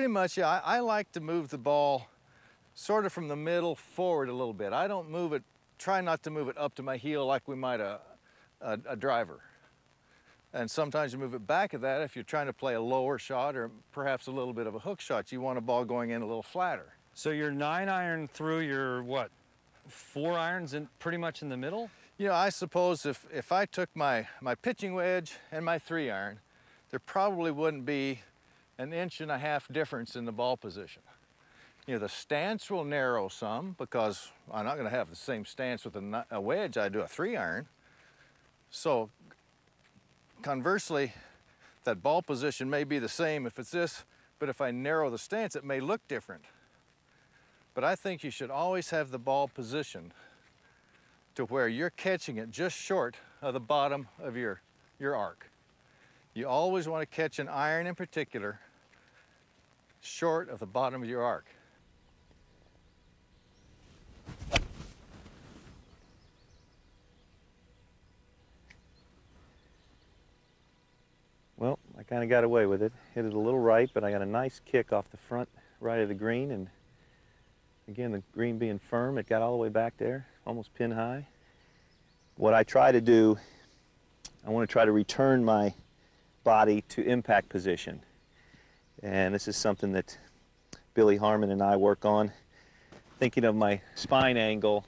Pretty much, yeah. I like to move the ball sort of from the middle forward a little bit. I don't move it, try not to move it up to my heel like we might a driver. And sometimes you move it back of that if you're trying to play a lower shot or perhaps a little bit of a hook shot. You want a ball going in a little flatter. So your 9-iron through your, what, 4 irons in, pretty much in the middle? You know, I suppose if I took my pitching wedge and my 3-iron, there probably wouldn't be an 1.5 inch difference in the ball position. You know, the stance will narrow some because I'm not going to have the same stance with a wedge I do a 3-iron. So conversely, that ball position may be the same if it's this, but if I narrow the stance, it may look different. But I think you should always have the ball positioned to where you're catching it just short of the bottom of your arc. You always want to catch an iron in particular short of the bottom of your arc. Well, I kind of got away with it. Hit it a little right, but I got a nice kick off the front right of the green, and again, the green being firm, it got all the way back there, almost pin high. What I try to do, I want to try to return my body to impact position. And this is something that Billy Harmon and I work on, thinking of my spine angle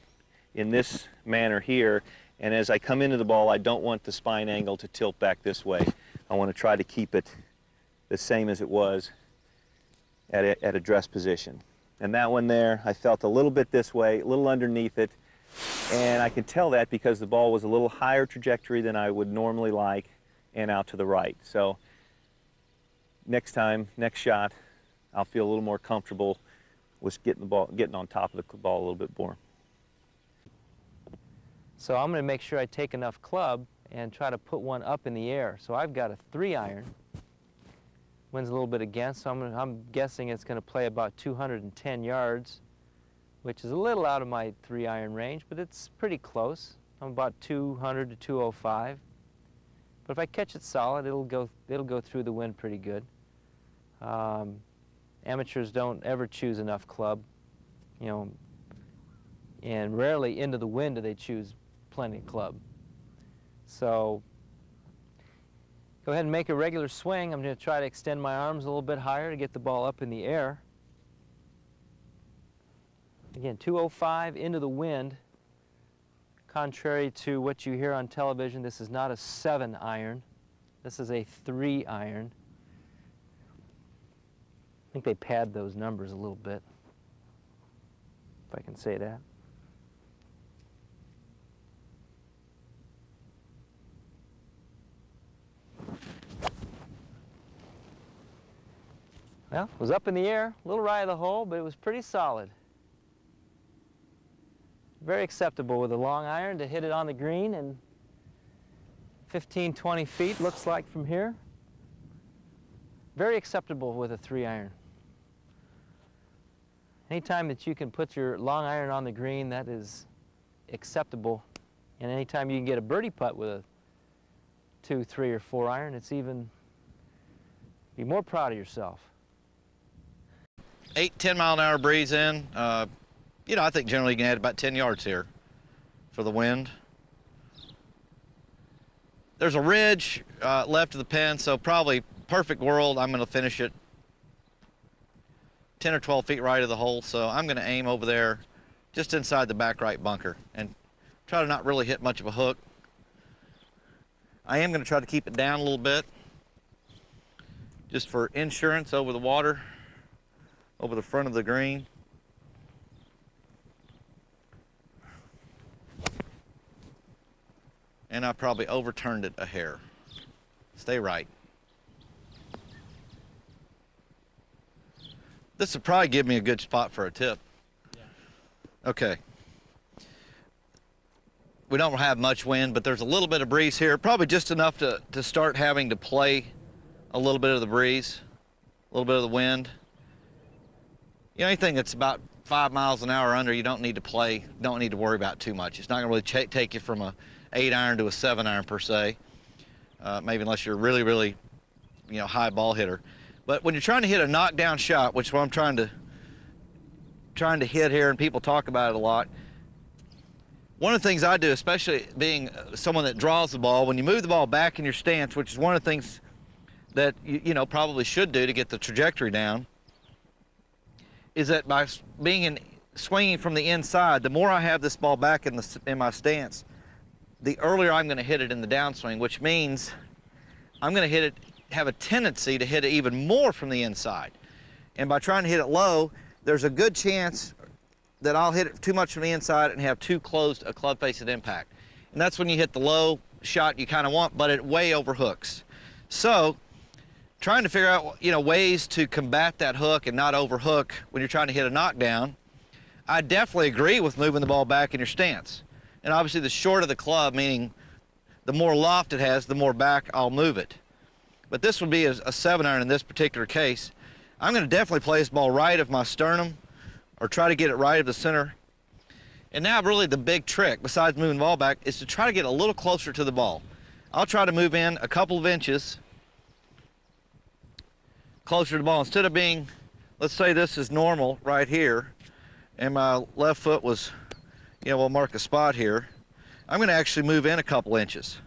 in this manner here, and as I come into the ball, I don't want the spine angle to tilt back this way. I want to try to keep it the same as it was at address position. And that one there, I felt a little bit this way, a little underneath it, and I can tell that because the ball was a little higher trajectory than I would normally like and out to the right. So next time, next shot, I'll feel a little more comfortable with getting on top of the ball a little bit more. So I'm going to make sure I take enough club and try to put one up in the air. So I've got a 3-iron. Wind's a little bit against, so I'm guessing it's going to play about 210 yards, which is a little out of my 3-iron range, but it's pretty close. I'm about 200 to 205. But if I catch it solid, it'll go through the wind pretty good. Amateurs don't ever choose enough club, you know, and rarely into the wind do they choose plenty of club. So go ahead and make a regular swing. I'm going to try to extend my arms a little bit higher to get the ball up in the air. Again, 205 into the wind. Contrary to what you hear on television, this is not a 7-iron. This is a 3-iron. I think they pad those numbers a little bit, if I can say that. Well, it was up in the air, a little right of the hole, but it was pretty solid. Very acceptable with a long iron to hit it on the green, and 15, 20 feet looks like from here. Very acceptable with a 3-iron. Anytime that you can put your long iron on the green, that is acceptable. And anytime you can get a birdie putt with a 2, 3, or 4-iron, it's even, be more proud of yourself. 8-10 mile an hour breeze in. You know, I think generally you can add about 10 yards here for the wind. There's a ridge left of the pin, so probably perfect world, I'm going to finish it 10 or 12 feet right of the hole, so I'm going to aim over there just inside the back right bunker and try to not really hit much of a hook. I am going to try to keep it down a little bit just for insurance over the water, over the front of the green. And I probably overturned it a hair. Stay right. This would probably give me a good spot for a tip. Yeah. Okay. We don't have much wind, but there's a little bit of breeze here, probably just enough to start having to play a little bit of the breeze, a little bit of the wind. You know, anything that's about 5 miles an hour under, you don't need to play, don't need to worry about too much. It's not going to really take you from a 8-iron to a 7-iron per se, maybe unless you're really, really, you know, high ball hitter. But when you're trying to hit a knockdown shot, which is what I'm trying to hit here, and people talk about it a lot, one of the things I do, especially being someone that draws the ball, when you move the ball back in your stance, which is one of the things that you know probably should do to get the trajectory down, is that by swinging from the inside, the more I have this ball back in my stance, the earlier I'm going to hit it in the downswing, which means I'm going to have a tendency to hit it even more from the inside. And by trying to hit it low, there's a good chance that I'll hit it too much from the inside and have too close a club face at impact. And that's when you hit the low shot you kind of want, but it way overhooks. So trying to figure out, you know, ways to combat that hook and not overhook when you're trying to hit a knockdown, I definitely agree with moving the ball back in your stance. And obviously the shorter the club, meaning the more loft it has, the more back I'll move it. But this would be a 7-iron in this particular case. I'm going to definitely play this ball right of my sternum or try to get it right of the center. And now really the big trick, besides moving the ball back, is to try to get a little closer to the ball. I'll try to move in a couple of inches closer to the ball. Instead of being, let's say this is normal right here, and my left foot was, you know, we'll mark a spot here. I'm going to actually move in a couple inches.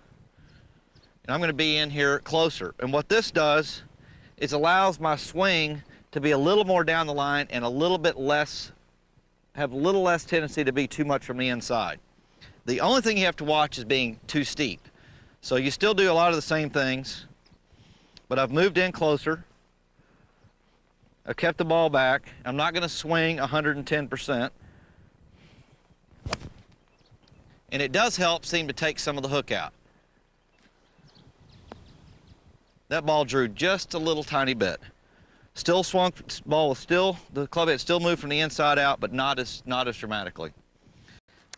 And I'm going to be in here closer. And what this does is allows my swing to be a little more down the line and a little bit less, have a little less tendency to be too much from the inside. The only thing you have to watch is being too steep. So you still do a lot of the same things, but I've moved in closer. I've kept the ball back. I'm not going to swing 110%. And it does help seem to take some of the hook out. That ball drew just a little tiny bit. Still swung, ball was still, the club head still moved from the inside out, but not as dramatically.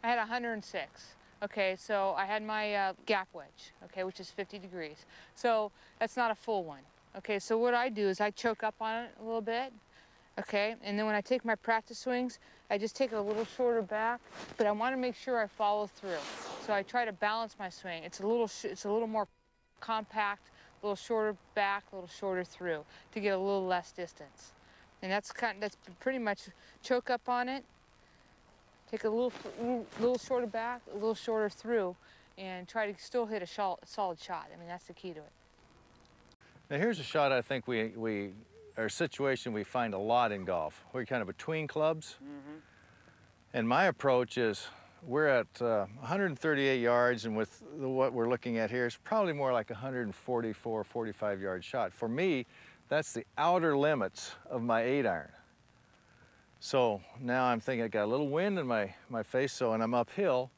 I had 106. Okay, so I had my gap wedge, okay, which is 50 degrees. So that's not a full one. Okay, so what I do is I choke up on it a little bit, okay, and then when I take my practice swings, I just take it a little shorter back, but I want to make sure I follow through. So I try to balance my swing. It's a little more compact, a little shorter back, a little shorter through to get a little less distance. And that's pretty much choke up on it, take a little shorter back, a little shorter through, and try to still hit a solid shot. I mean, that's the key to it. Now here's a shot I think or a situation we find a lot in golf. We're kind of between clubs. Mm-hmm. And my approach is we're at 138 yards, and with what we're looking at here, it's probably more like 144, 45 yard shot. For me, that's the outer limits of my 8-iron. So now I'm thinking I got a little wind in my face, and I'm uphill.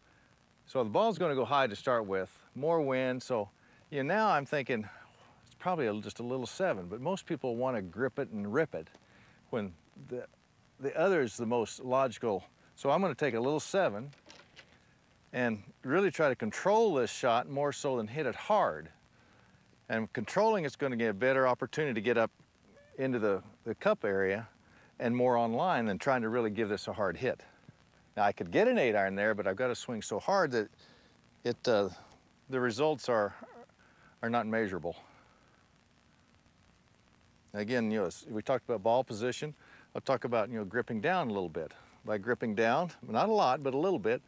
So the ball's going to go high to start with, more wind. So now I'm thinking, probably just a little 7, but most people want to grip it and rip it when the other is the most logical. So I'm going to take a little 7 and really try to control this shot more so than hit it hard. And controlling it's going to get a better opportunity to get up into the cup area and more on line than trying to really give this a hard hit. Now I could get an 8-iron there, but I've got to swing so hard that the results are not measurable. Again, we talked about ball position. I'll talk about, gripping down a little bit. By gripping down, not a lot, but a little bit,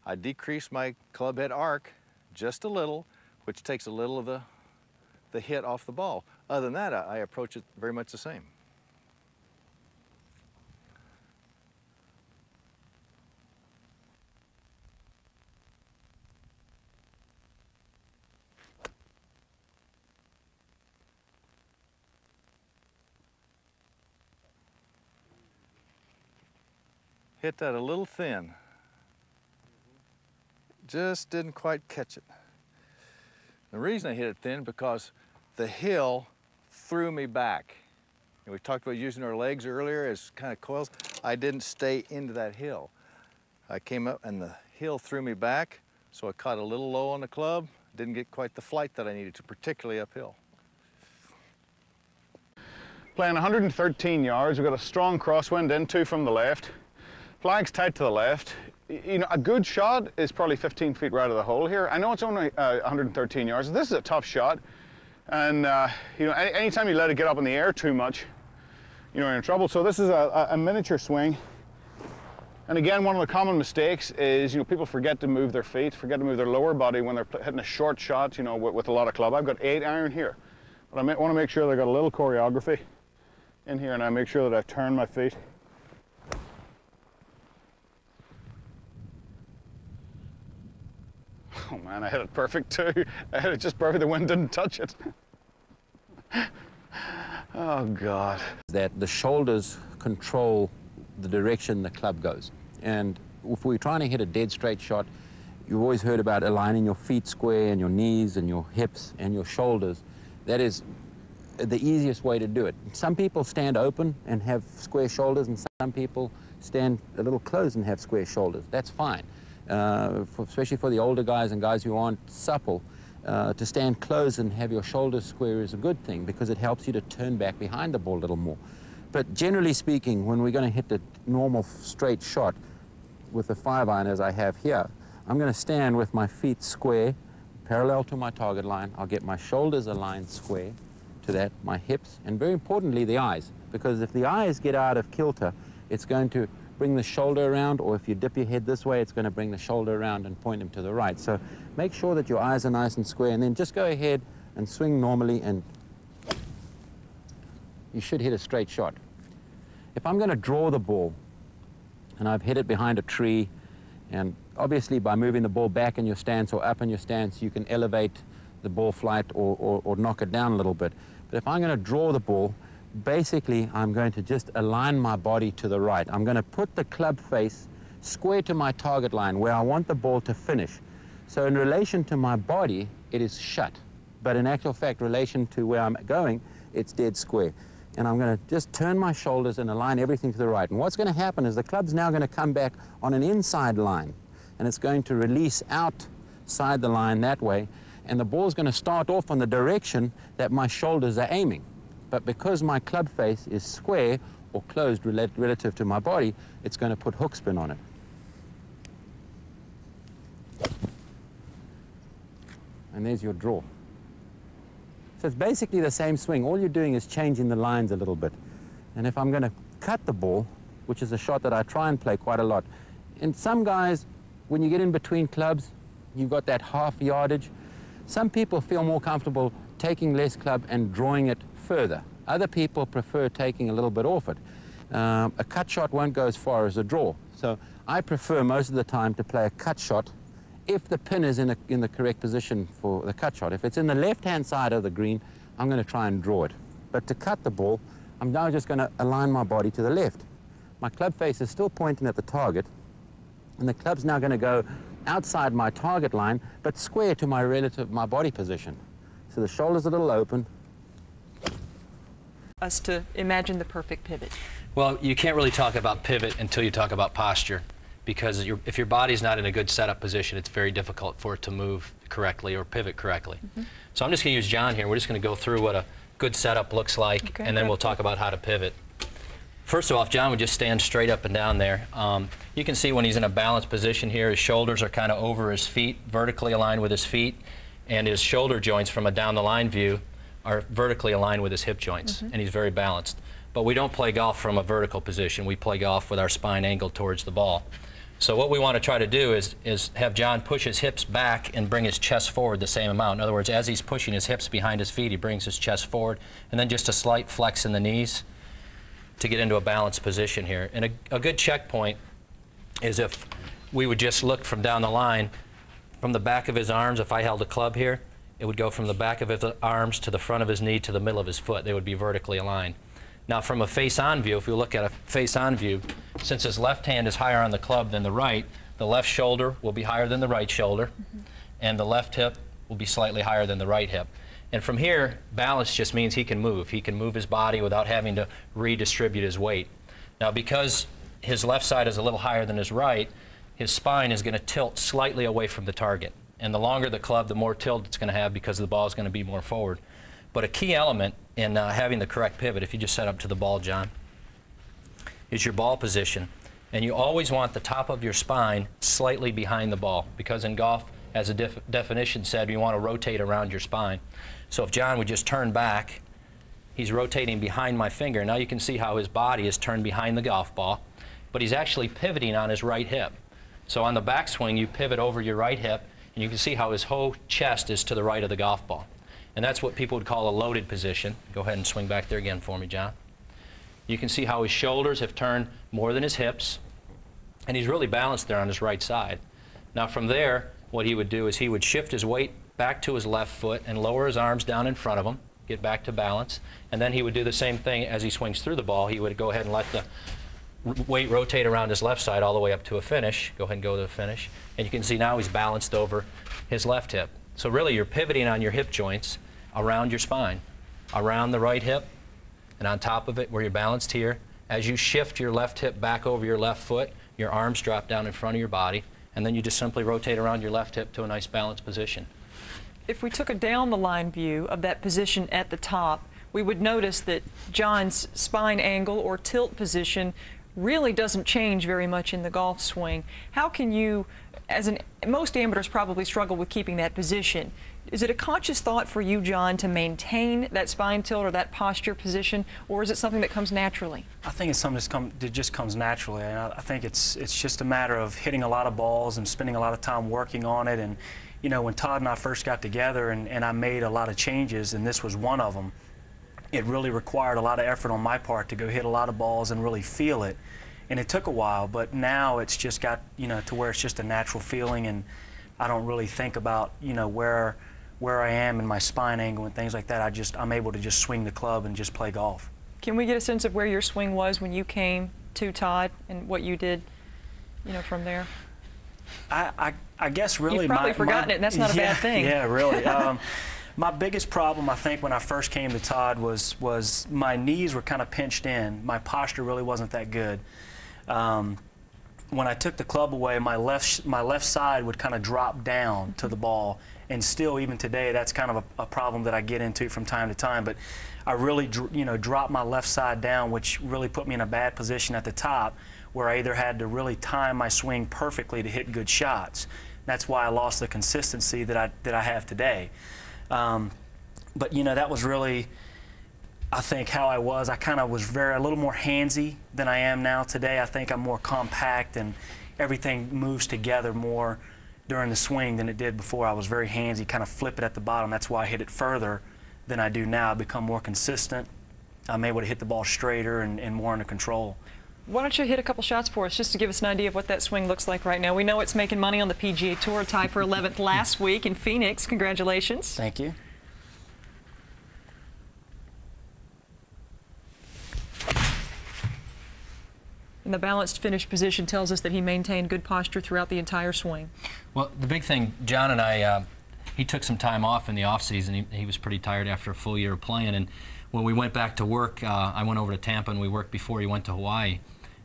I decrease my club head arc just a little, which takes a little of the hit off the ball. Other than that, I approach it very much the same. Hit that a little thin. Just didn't quite catch it. The reason I hit it thin because the hill threw me back. And we talked about using our legs earlier as kind of coils. I didn't stay into that hill. I came up and the hill threw me back, so I caught a little low on the club. Didn't get quite the flight that I needed to, particularly uphill. Playing 113 yards, we've got a strong crosswind into from the left. Flag's tight to the left. A good shot is probably 15 feet right of the hole here. I know it's only 113 yards. This is a tough shot. And you know, anytime you let it get up in the air too much, you know, you're in trouble. So this is a miniature swing. And again, one of the common mistakes is, you know, people forget to move their feet, forget to move their lower body when they're hitting a short shot, you know, with a lot of club. I've got 8 iron here, but I want to make sure that I've got a little choreography in here, and I make sure that I turn my feet. Oh man, I hit it perfect too. I hit it just perfect, the wind didn't touch it. Oh God. That the shoulders control the direction the club goes. And if we're trying to hit a dead straight shot, you've always heard about aligning your feet square and your knees and your hips and your shoulders. That is the easiest way to do it. Some people stand open and have square shoulders, and some people stand a little closed and have square shoulders. That's fine. Especially for the older guys and guys who aren't supple, to stand close and have your shoulders square is a good thing because it helps you to turn back behind the ball a little more. But generally speaking, when we're going to hit the normal straight shot with the 5-iron as I have here, I'm going to stand with my feet square, parallel to my target line. I'll get my shoulders aligned square to that, my hips, and very importantly, the eyes. Because if the eyes get out of kilter, it's going to bring the shoulder around, or if you dip your head this way, it's going to bring the shoulder around and point them to the right. So make sure that your eyes are nice and square, and then just go ahead and swing normally, and you should hit a straight shot. If I'm going to draw the ball, and I've hit it behind a tree, and obviously by moving the ball back in your stance or up in your stance, you can elevate the ball flight or knock it down a little bit. But if I'm going to draw the ball, basically, I'm going to just align my body to the right. I'm going to put the club face square to my target line where I want the ball to finish. So in relation to my body, it is shut. But in actual fact, relation to where I'm going, it's dead square. And I'm going to just turn my shoulders and align everything to the right. And what's going to happen is the club's now going to come back on an inside line. And it's going to release outside the line that way. And the ball's going to start off on the direction that my shoulders are aiming. But because my club face is square or closed relative to my body, it's going to put hook spin on it. And there's your draw. So it's basically the same swing. All you're doing is changing the lines a little bit. And if I'm going to cut the ball, which is a shot that I try and play quite a lot, and some guys, when you get in between clubs, you've got that half yardage. Some people feel more comfortable taking less club and drawing it further. Other people prefer taking a little bit off it. A cut shot won't go as far as a draw. So I prefer most of the time to play a cut shot if the pin is in the correct position for the cut shot. If it's in the left-hand side of the green, I'm going to try and draw it. But to cut the ball, I'm now just going to align my body to the left. My club face is still pointing at the target, and the club's now going to go outside my target line, but square to my body position. So the shoulder's a little open. Us to imagine the perfect pivot. Well, you can't really talk about pivot until you talk about posture, because if your body's not in a good setup position, it's very difficult for it to move correctly or pivot correctly. So I'm just going to use John here. We're just going to go through what a good setup looks like, and then we'll talk about how to pivot. First of all, if John would just stand straight up and down there, you can see when he's in a balanced position here, his shoulders are kind of over his feet, vertically aligned with his feet, and his shoulder joints from a down-the-line view are vertically aligned with his hip joints, and he's very balanced. But we don't play golf from a vertical position. We play golf with our spine angled towards the ball. So what we want to try to do is have John push his hips back and bring his chest forward the same amount. In other words, as he's pushing his hips behind his feet, he brings his chest forward, and then just a slight flex in the knees to get into a balanced position here. And a good checkpoint is if we would just look from down the line, from the back of his arms, if I held a club here, it would go from the back of his arms to the front of his knee to the middle of his foot. They would be vertically aligned. Now from a face-on view, if you look at a face-on view, since his left hand is higher on the club than the right, the left shoulder will be higher than the right shoulder, and the left hip will be slightly higher than the right hip. And from here, balance just means he can move. He can move his body without having to redistribute his weight. Now because his left side is a little higher than his right, his spine is going to tilt slightly away from the target. And the longer the club, the more tilt it's going to have because the ball is going to be more forward. But a key element in having the correct pivot, if you just set up to the ball, John, is your ball position. And you always want the top of your spine slightly behind the ball, because in golf, as the definition said, you want to rotate around your spine. So if John would just turn back, he's rotating behind my finger. Now you can see how his body is turned behind the golf ball, but he's actually pivoting on his right hip. So on the backswing, you pivot over your right hip, and you can see how his whole chest is to the right of the golf ball. And that's what people would call a loaded position. Go ahead and swing back there again for me, John. You can see how his shoulders have turned more than his hips, and he's really balanced there on his right side. Now from there, what he would do is he would shift his weight back to his left foot and lower his arms down in front of him, get back to balance, and then he would do the same thing as he swings through the ball. He would go ahead and let the weight rotate around his left side all the way up to a finish. Go ahead and go to the finish. And you can see now he's balanced over his left hip. So really you're pivoting on your hip joints around your spine, around the right hip, and on top of it where you're balanced here. As you shift your left hip back over your left foot, your arms drop down in front of your body, and then you just simply rotate around your left hip to a nice balanced position. If we took a down the line view of that position at the top, we would notice that John's spine angle or tilt position really doesn't change very much in the golf swing. How can you, most amateurs probably struggle with keeping that position. Is it a conscious thought for you, John, to maintain that spine tilt or that posture position, or is it something that comes naturally? I think it's something that just comes naturally. And I think it's just a matter of hitting a lot of balls and spending a lot of time working on it. And you know, when Todd and I first got together and I made a lot of changes, and this was one of them, it really required a lot of effort on my part to go hit a lot of balls and really feel it. And it took a while, but now it's just got, you know, to where it's just a natural feeling, and I don't really think about, you know, where I am in my spine angle and things like that. I'm able to just swing the club and just play golf. Can we get a sense of where your swing was when you came to Todd and what you did, you know, from there? I guess really You've probably forgotten it, and that's not a bad thing. Yeah, really. My biggest problem, I think, when I first came to Todd was my knees were kind of pinched in. My posture really wasn't that good. When I took the club away, my left side would kind of drop down to the ball, and still, even today, that's kind of a problem that I get into from time to time. But I really, you know, dropped my left side down, which really put me in a bad position at the top, where I either had to really time my swing perfectly to hit good shots. That's why I lost the consistency that I have today. But you know, that was really, I think, how I was. I kind of was a little more handsy than I am now today. I think I'm more compact, and everything moves together more during the swing than it did before. I was very handsy, kind of flip it at the bottom. That's why I hit it further than I do now. I become more consistent. I'm able to hit the ball straighter and more under control. Why don't you hit a couple shots for us, just to give us an idea of what that swing looks like right now? We know it's making money on the PGA Tour, tied for 11th last week in Phoenix. Congratulations. Thank you. And the balanced finish position tells us that he maintained good posture throughout the entire swing. Well, the big thing, John and I, he took some time off in the off season. He was pretty tired after a full year of playing, and when we went back to work, I went over to Tampa and we worked before he went to Hawaii.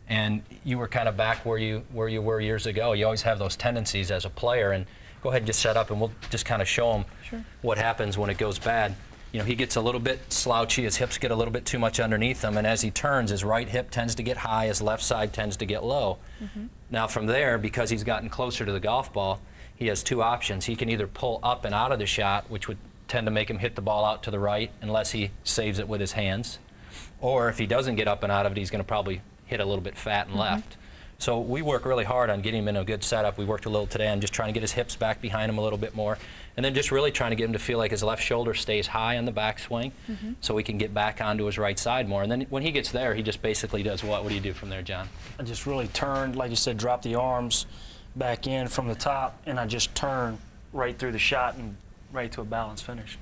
And you were kind of back where you were years ago. You always have those tendencies as a player, and go ahead and just set up and we'll just kind of show him what happens when it goes bad. You know, he gets a little bit slouchy, his hips get a little bit too much underneath him, and as he turns, his right hip tends to get high, his left side tends to get low. Now from there, because he's gotten closer to the golf ball, he has two options. He can either pull up and out of the shot, which would tend to make him hit the ball out to the right unless he saves it with his hands. Or if he doesn't get up and out of it, he's going to probably hit a little bit fat and left. So we work really hard on getting him in a good setup. We worked a little today on just trying to get his hips back behind him a little bit more, and then just really trying to get him to feel like his left shoulder stays high on the backswing so he can get back onto his right side more. And then when he gets there, he just basically does what? What do you do from there, John? I just really turned, like you said, drop the arms back in from the top, and I just turn right through the shot and right to a balanced finish.